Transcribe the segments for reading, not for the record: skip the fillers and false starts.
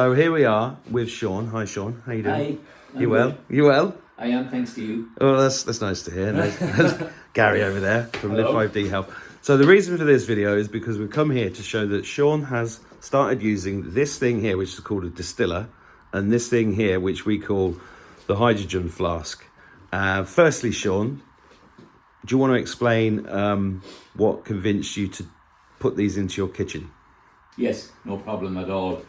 So here we are with Sean. Hi, Sean. How you doing? Hi. You well? You well? I am, thanks to you. Oh, that's nice to hear. There's Gary over there from Hello. Live5DHealth. So the reason for this video is because we've come here to show that Sean has started using this thing here, which is called a distiller, and this thing here, which we call the hydrogen flask. Firstly, Sean, do you want to explain what convinced you to put these into your kitchen? Yes, no problem at all.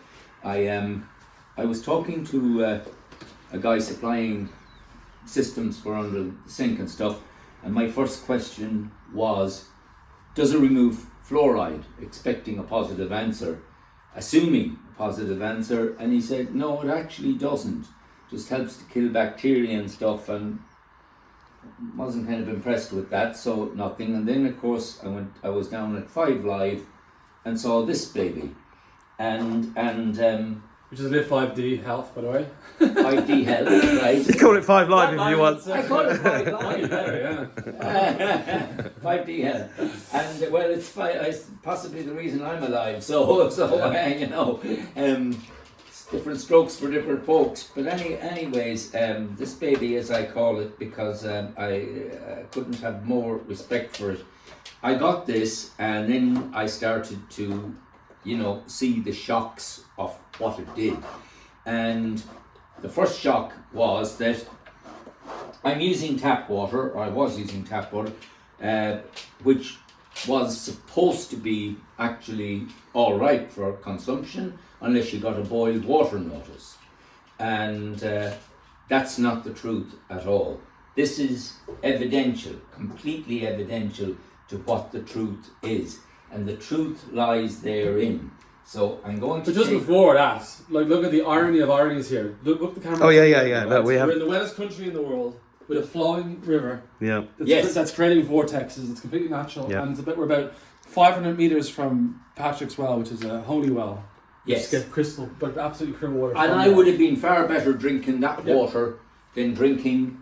I was talking to a guy supplying systems for under the sink and stuff, and my first question was, does it remove fluoride? Expecting a positive answer, assuming a positive answer, and he said no, it actually doesn't. Just helps to kill bacteria and stuff, and wasn't kind of impressed with that, so nothing. And then of course I was down at 5 Live and saw this baby, and which is Live5DHealth, by the way. 5DHealth, right? Just call it 5 Live if you want. I call it 5 Live. Yeah. 5DHealth, and well, it's possibly the reason I'm alive. So you know, different strokes for different folks. But anyways, this baby, as I call it, because I couldn't have more respect for it. I got this, and then I started to, you know, see the shocks of what it did. And the first shock was that I'm using tap water, or I was using tap water, which was supposed to be actually all right for consumption, unless you got a boiled water notice. And that's not the truth at all. This is evidential, completely evidential to what the truth is. And the truth lies therein. So I'm going to. But just before that, like, look at the irony of ironies here. Look at the camera. Oh yeah. Look, We're in the wettest country in the world with a flowing river. Yeah. That's creating vortexes. It's completely natural, Yeah. and we're about 500 meters from Patrick's Well, which is a holy well. Yes. Just get crystal, but absolutely pure water. And I would have been far better drinking that water than drinking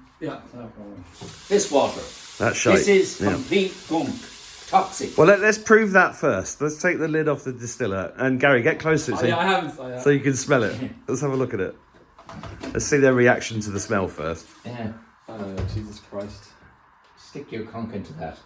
this water. That's shite. This is complete gunk. Toxic. Well, let's prove that first. Let's take the lid off the distiller. And Gary, get closer I haven't. so you can smell it. Let's have a look at it. Let's see their reaction to the smell first. Yeah. Jesus Christ. Stick your conch into that.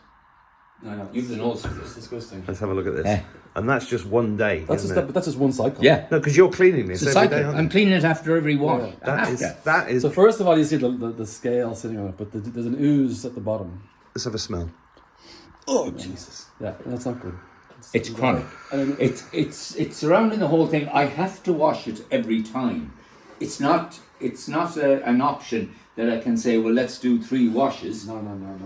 No, You've the nose for this. It's disgusting. Let's have a look at this. And that's just one day. That's just one cycle. Yeah. No, because you're cleaning this It's a every cycle. day. Aren't I'm you? cleaning it after every wash. That is. So first of all, you see the scale sitting on it, but there's an ooze at the bottom. Let's have a smell. Oh Jesus! Yeah, that's not good. It's chronic. It's surrounding the whole thing. I have to wash it every time. It's not an option that I can say, well, let's do 3 washes. No.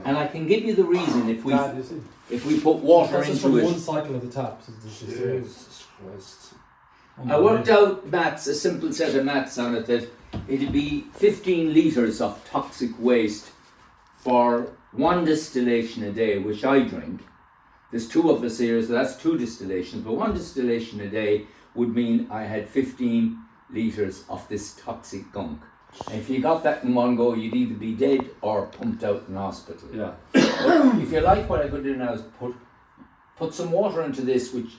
And I can give you the reason if we That's put water just into from it. one cycle of the tap. Jesus Christ. I worked out a simple set of maths on it, that it'd be 15 litres of toxic waste for 1 distillation a day, which I drink. There's 2 of us here, so that's 2 distillations, but 1 distillation a day would mean I had 15 litres of this toxic gunk. And if you got that in one go, you'd either be dead or pumped out in hospital. Yeah. But if you like, what I could do now is put some water into this, which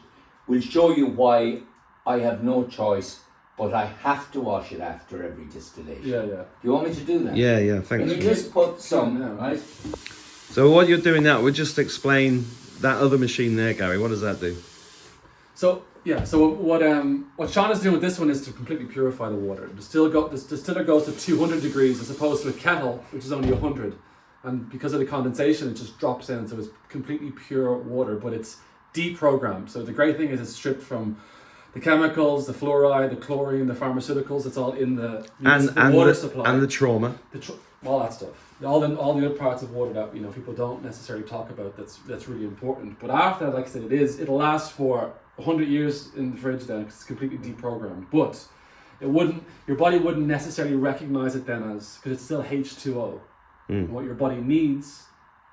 will show you why I have no choice, but I have to wash it after every distillation. Yeah. Do you want me to do that? Yeah, thanks. Can you just put some, right? So what you're doing now, we'll just explain that other machine there, Gary. What does that do? So what Sean is doing with this one is to completely purify the water. The distiller goes to 200 degrees as opposed to a kettle, which is only 100. And because of the condensation, it just drops in, so it's completely pure water, but it's deprogrammed. So the great thing is it's stripped from the chemicals, the fluoride, the chlorine, the pharmaceuticals. It's all in the water supply and the trauma, all that stuff. All the other parts of water that people don't necessarily talk about. That's really important. But after that, like I said, it'll last for 100 years in the fridge. Then it's completely deprogrammed. But your body wouldn't necessarily recognize it then because it's still H2O. And what your body needs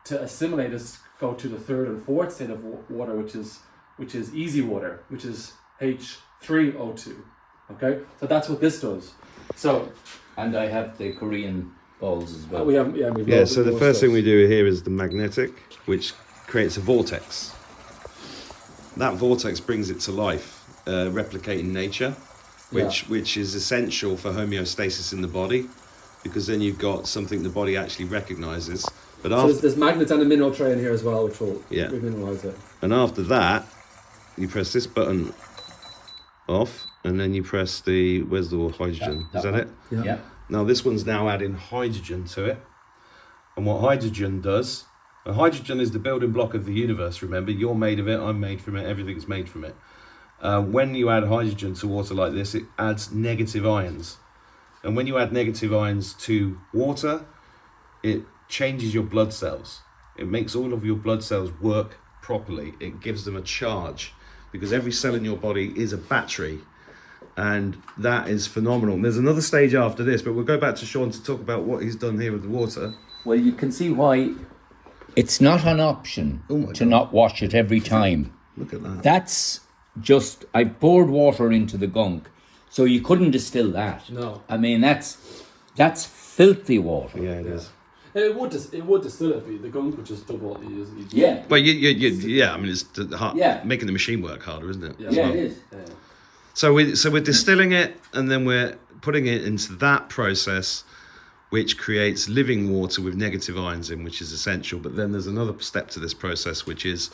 to assimilate is go to the 3rd and 4th state of water, which is easy water, which is H3O2. Okay, so that's what this does. So, and I have the Korean bowls as well. So the first thing we do here is the magnetic, which creates a vortex. That vortex brings it to life, replicating nature. which is essential for homeostasis in the body, because then you've got something the body actually recognises. But So there's magnets and a mineral tray in here as well, which will remineralise it. And after that, you press this button off, and then you press where's the hydrogen? Is that it? Yeah. Now this one's now adding hydrogen to it. And what hydrogen does, hydrogen is the building block of the universe, remember? You're made of it, I'm made from it, everything's made from it. When you add hydrogen to water like this, it adds negative ions. And when you add negative ions to water, it changes your blood cells. It makes all of your blood cells work properly. It gives them a charge, because every cell in your body is a battery. And that is phenomenal. And there's another stage after this, but we'll go back to Sean to talk about what he's done here with the water. Well, you can see why it's not an option to not wash it every time. Look at that. That's just, I poured water into the gunk, so you couldn't distill that. No. I mean, that's filthy water. Yeah, it is. It would distill it, but the gunk would just double what you use. Yeah. But I mean, it's making the machine work harder, isn't it? Yeah, it is. So we're distilling it, and then we're putting it into that process, which creates living water with negative ions in, which is essential. But then there's another step to this process, which is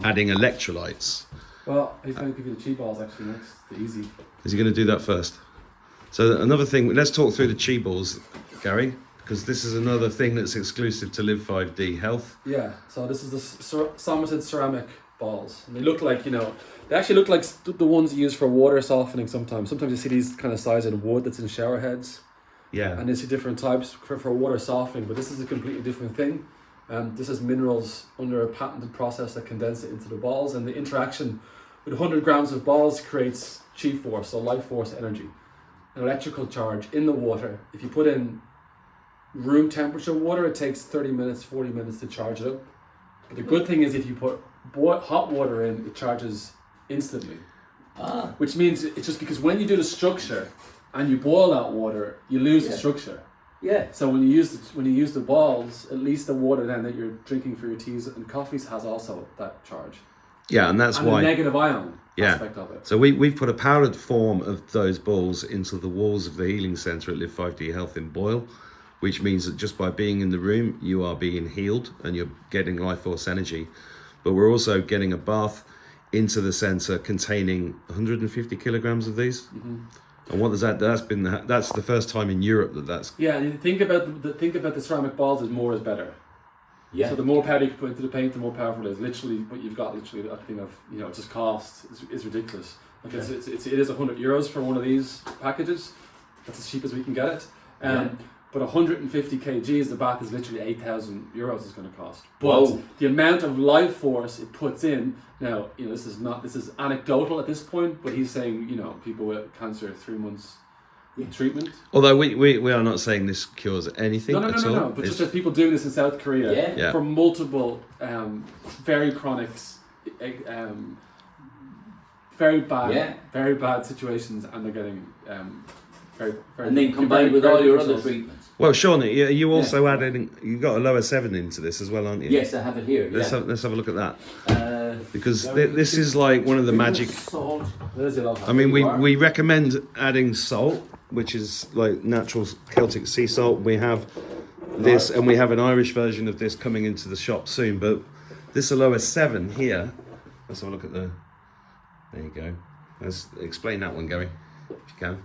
adding electrolytes. Well, he's going to give you the chi balls actually next, the easy. Is he going to do that first? So another thing, let's talk through the chi balls, Gary, because this is another thing that's exclusive to Live5DHealth. Yeah, so this is the Somerset ceramic balls. And they look like, they actually look like the ones you use for water softening sometimes. Sometimes you see these kind of size in wood that's in shower heads. Yeah. And you see different types for water softening, but this is a completely different thing. This has minerals under a patented process that condense it into the balls, and the interaction with 100 grams of balls creates chi force, so life force energy, an electrical charge in the water. If you put in room temperature water, it takes 30 minutes, 40 minutes to charge it up. But the good thing is if you put hot water in, it charges instantly. Which means it's just because when you do the structure and you boil that water, you lose the structure. Yeah. So when you use the balls, at least the water then that you're drinking for your teas and coffees has also that charge. Yeah, and that's why the negative ion aspect of it. So we've put a powdered form of those balls into the walls of the healing centre at Live5DHealth in Boyle, which means that just by being in the room, you are being healed and you're getting life force energy. But we're also getting a bath into the centre containing 150 kilograms of these. Mm-hmm. And what does that? That's the first time in Europe that's. Yeah, and you think about the ceramic balls as more is better. Yeah. So the more powder you put into the paint, the more powerful it is. Literally, but you've got a thing of just cost is ridiculous. Like it is €100 for one of these packages. That's as cheap as we can get it. But 150 kgs, the bath is literally €8,000 is going to cost. But the amount of life force it puts in now, this is anecdotal at this point. But he's saying people with cancer 3 months treatment. Although we are not saying this cures anything at all. No. But just there's people doing this in South Korea for multiple very chronic, very bad situations, and they're getting very and then combined with all your other treatments. Well, Sean, you also added, you got a lower 7 into this as well, aren't you? Yes, I have it here. Let's have a look at that. Because this is like one of the magic. Salt. I mean, we recommend adding salt, which is like natural Celtic sea salt. We have this, and we have an Irish version of this coming into the shop soon. But this Aloha 7 here. Let's have a look at the. There you go. Let's explain that one, Gary, if you can.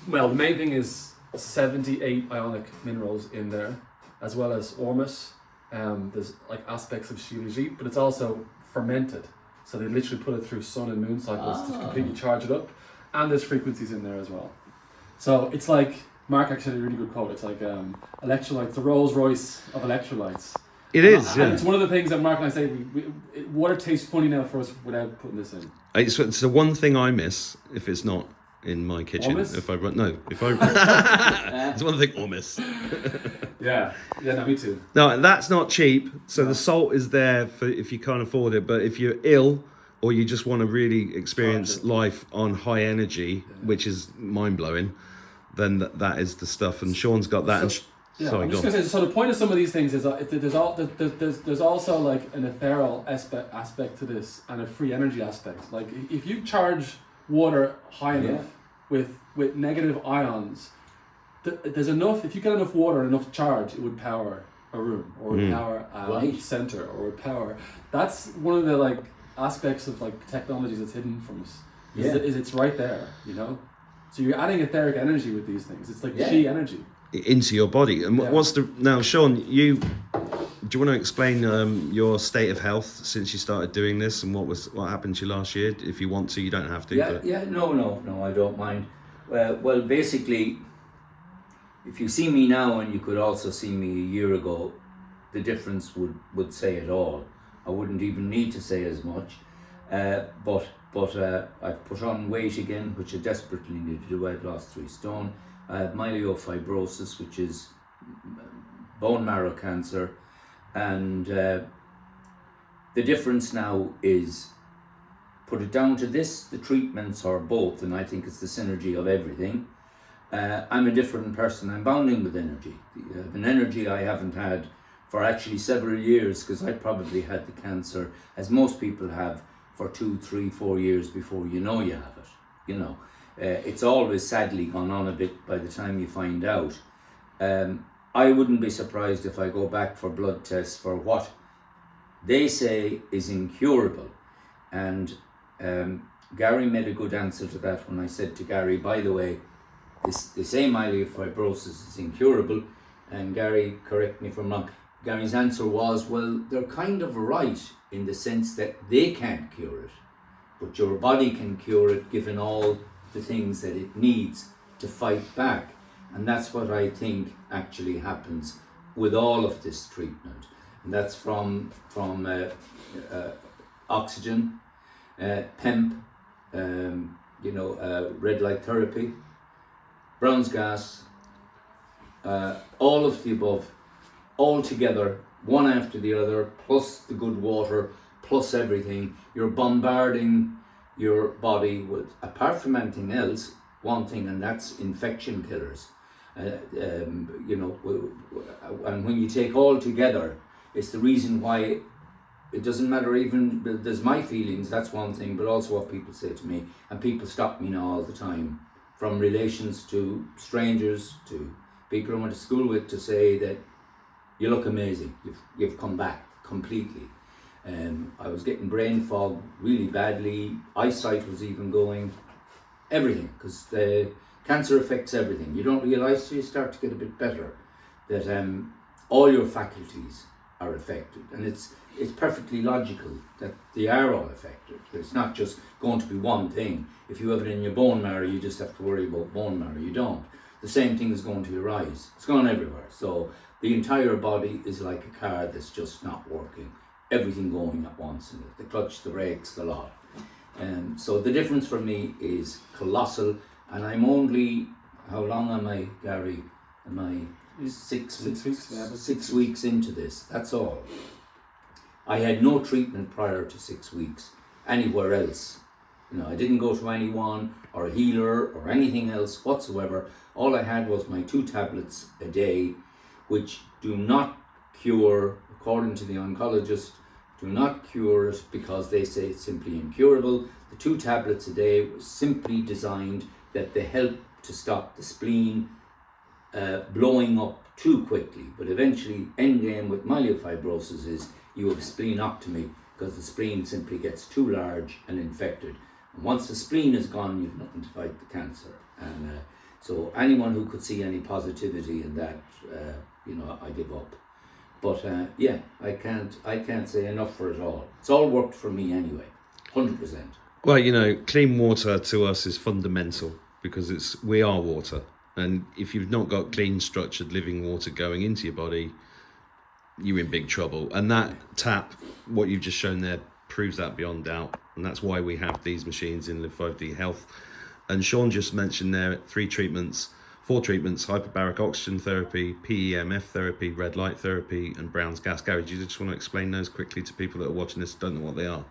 The main thing is 78 ionic minerals in there, as well as ormus. There's like aspects of shilajit, but it's also fermented. So they literally put it through sun and moon cycles to completely charge it up. And there's frequencies in there as well. So it's like, Mark actually had a really good quote. It's like electrolytes, the Rolls Royce of electrolytes. It is, and it's one of the things that Mark and I say, water tastes funny now for us without putting this in. It's the one thing I miss if it's not in my kitchen. Hummus? It's one thing, hummus. Yeah, no, me too. No, that's not cheap. So the salt is there for if you can't afford it. But if you're ill or you just want to really experience life on high energy, which is mind blowing, then that is the stuff. And Sean's got that. I'm just going to say. So the point of some of these things is there's also like an ethereal aspect to this and a free energy aspect. Like if you charge water high enough, with negative ions. There's enough. If you get enough water and enough charge, it would power a room, or would power a Right. center, or would power. That's one of the like aspects of like technologies that's hidden from us. Is it's right there, you know. So you're adding etheric energy with these things. It's like chi energy into your body. And what's the now, Sean? Do you want to explain your state of health since you started doing this, and what happened to you last year? If you want to, you don't have to. Yeah, but... no, I don't mind. Well, basically, if you see me now and you could also see me a year ago, the difference would say it all. I wouldn't even need to say as much. But I've put on weight again, which I desperately need to do. I've lost 3 stone. I have myelofibrosis, which is bone marrow cancer, and the difference now is, put it down to this, the treatments are both, and I think it's the synergy of everything. I'm a different person. I'm bounding with energy. An energy I haven't had for actually several years, because I probably had the cancer, as most people have, for 2, 3, 4 years before you know you have it. You know, it's always sadly gone on a bit by the time you find out. I wouldn't be surprised if I go back for blood tests for what they say is incurable. And Gary made a good answer to that when I said to Gary, by the way, they say myelofibrosis is incurable, and Gary, correct me if I'm wrong, Gary's answer was, well, they're kind of right in the sense that they can't cure it, but your body can cure it given all the things that it needs to fight back. And that's what I think actually happens with all of this treatment. And that's from oxygen, PEMP, red light therapy, Brown's gas, all of the above, all together, one after the other, plus the good water, plus everything. You're bombarding your body with, apart from anything else, one thing, and that's infection killers. And when you take all together, it's the reason why it doesn't matter. Even there's my feelings, that's one thing, but also what people say to me, and people stop me now all the time, from relations to strangers to people I went to school with, to say that you look amazing, you've come back completely. I was getting brain fog really badly, eyesight was even going, everything, because the cancer affects everything. You don't realise till you start to get a bit better that all your faculties are affected, and it's perfectly logical that they are all affected. It's not just going to be one thing. If you have it in your bone marrow, you just have to worry about bone marrow. You don't. The same thing is going to your eyes. It's going everywhere. So the entire body is like a car that's just not working. Everything going at once in it. The clutch, the brakes, the lot. So the difference for me is colossal. And I'm only, how long am I, Gary? Am I 6 weeks? Yeah, 6 weeks into this. That's all. I had no treatment prior to 6 weeks anywhere else. I didn't go to anyone or a healer or anything else whatsoever. All I had was my 2 tablets a day, which do not cure, according to the oncologist, do not cure it because they say it's simply incurable. The 2 tablets a day was simply designed that they help to stop the spleen blowing up too quickly. But eventually, end game with myelofibrosis is you have splenectomy, because the spleen simply gets too large and infected. And once the spleen is gone, you've nothing to fight the cancer. And so anyone who could see any positivity in that, I give up. But I can't say enough for it all. It's all worked for me anyway, 100%. Well, clean water to us is fundamental, because we are water. And if you've not got clean, structured living water going into your body, you're in big trouble. And that tap, what you've just shown there, proves that beyond doubt. And that's why we have these machines in Live5DHealth. And Sean just mentioned there 4 treatments: hyperbaric oxygen therapy, PEMF therapy, red light therapy, and Brown's gas. Gary, do you just want to explain those quickly to people that are watching this, don't know what they are?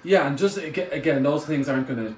Yeah, and just again, those things aren't going to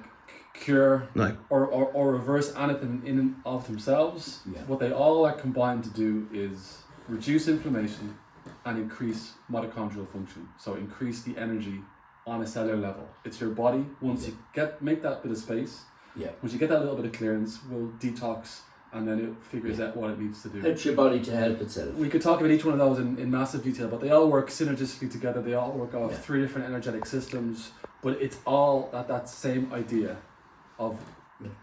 cure or reverse anything in and of themselves. Yeah. What they all are combined to do is reduce inflammation and increase mitochondrial function. So increase the energy on a cellular level. It's your body, once you make that bit of space, Yeah. Once you get that little bit of clearance, we'll detox, and then it figures out what it needs to do. Helps your body to help itself. We could talk about each one of those in massive detail, but they all work synergistically together. They all work off Yeah. 3 different energetic systems, but it's all that same idea of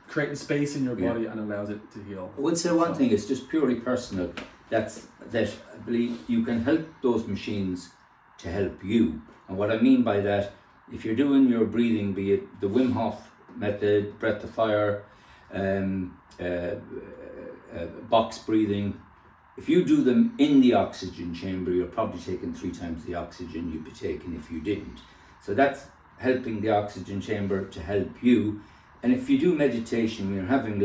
creating space in your body and allows it to heal. I would say one thing, it's just purely personal, that I believe you can help those machines to help you. And what I mean by that, if you're doing your breathing, be it the Wim Hof method, breath of fire, box breathing, if you do them in the oxygen chamber, you're probably taking 3 times the oxygen you'd be taking if you didn't. So that's helping the oxygen chamber to help you. And if you do meditation, you're having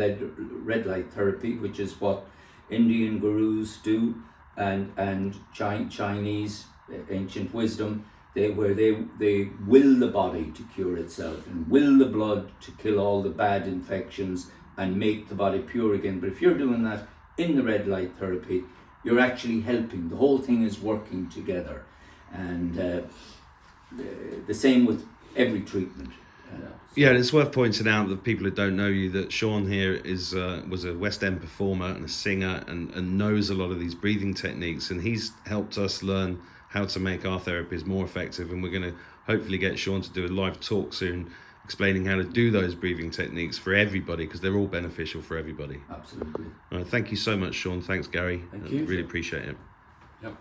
red light therapy, which is what Indian gurus do, and Chinese ancient wisdom, they will the body to cure itself and will the blood to kill all the bad infections and make the body pure again. But if you're doing that in the red light therapy, you're actually helping. The whole thing is working together, and the same with every treatment. Yeah, and it's worth pointing out that people who don't know you, that Sean here is was a West End performer and a singer, and knows a lot of these breathing techniques, and he's helped us learn how to make our therapies more effective, and we're going to hopefully get Sean to do a live talk soon explaining how to do those breathing techniques for everybody, because they're all beneficial for everybody. Absolutely. Thank you so much, Sean. Thanks, Gary. Thank you. Really appreciate it.